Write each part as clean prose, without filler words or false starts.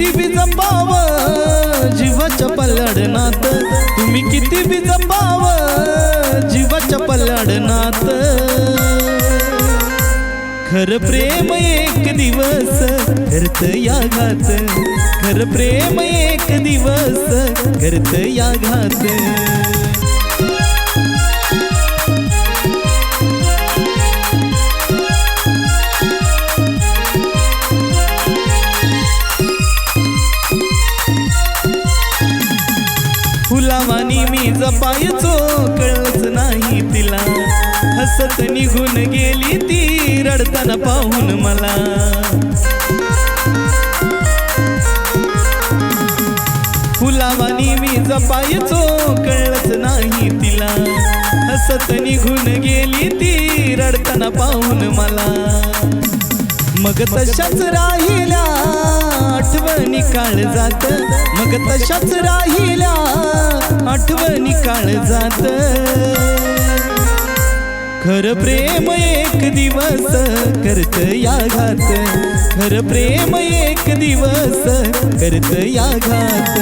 किती बी जपाव जीवाच्या पल्लाडनात, तुम्ही किती बी जपाव जीवाच्या पल्लाडनात। खर प्रेम एक दिवस करत या घात, खर प्रेम एक दिवस करत या घात। फुलावानी मी जपायचो कळलंच नाही तिला, हसत निघून गेली ती रडताना पाहून मला। फुलावानी मी जपायचो कळलंच नाही तिला, हसत निघून गेली ती रडताना पाहून मला। मग तशाच राहिल्या आठवणी काळजात, मग तशाच राहिल्या आठवणी काळजात। खर प्रेम एक दिवस करत या घात, खर प्रेम एक दिवस करत या घात।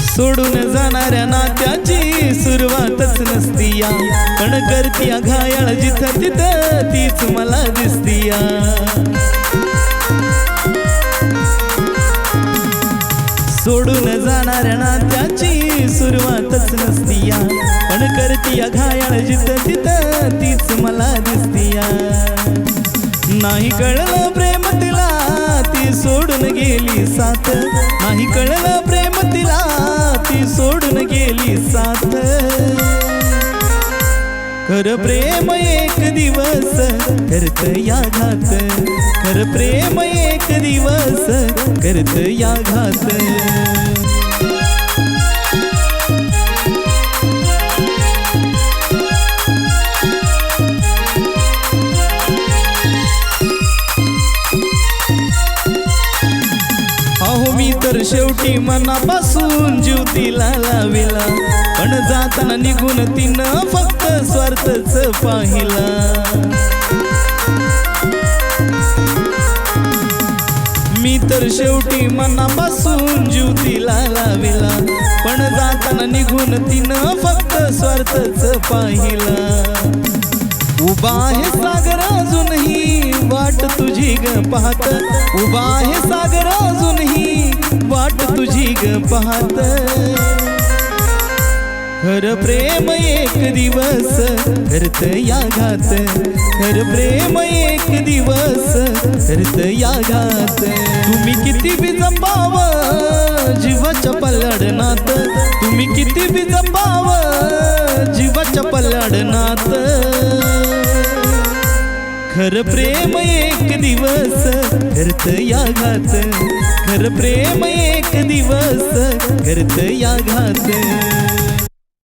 सोडून जाणाऱ्या नात्याची सुरुवातच नसतीया, पण करतीया घायाळ जिथं तिथं तीच मला दिसतीया। सोडून जाणाऱ्या नात्याची सुरुवातच नसतीया, पण करतीया घायाळ जिथं तिथं तीच मला दिसतीया। नाही कळलं प्रेम तिला ती सोडून गेली साथ, नाही कळलं प्रेम तिला ती सोडून गेली साथ। खर प्रेम एक दिवस करत या घात, खर प्रेम एक दिवस करत या घात। मी तर शेवटी मनापासून जीव तिला लाविला, पण जाताना निघून तिनं फक्त स्वार्थच पाहिला। मी तर शेवटी मनापासून जीव तिला लाविला, पण जाताना निघून तिनं फक्त स्वार्थच पाहिला। उभा आहे सागर अजूनही वाट तुझी ग पाहत, उभा आहे सागर अजूनही वाट तुझी ग पाहत। खर प्रेम एक दिवस करत या घात, खर प्रेम एक दिवस करत या घात। तुम्ही किती बी जपाव जीवाच्या पल्लाडनात, तुम्ही किती बी जपाव जीवाच्या पल्लाडनात। खर प्रेम एक दिवस करत या घात, खर प्रेम एक दिवस करत या घात।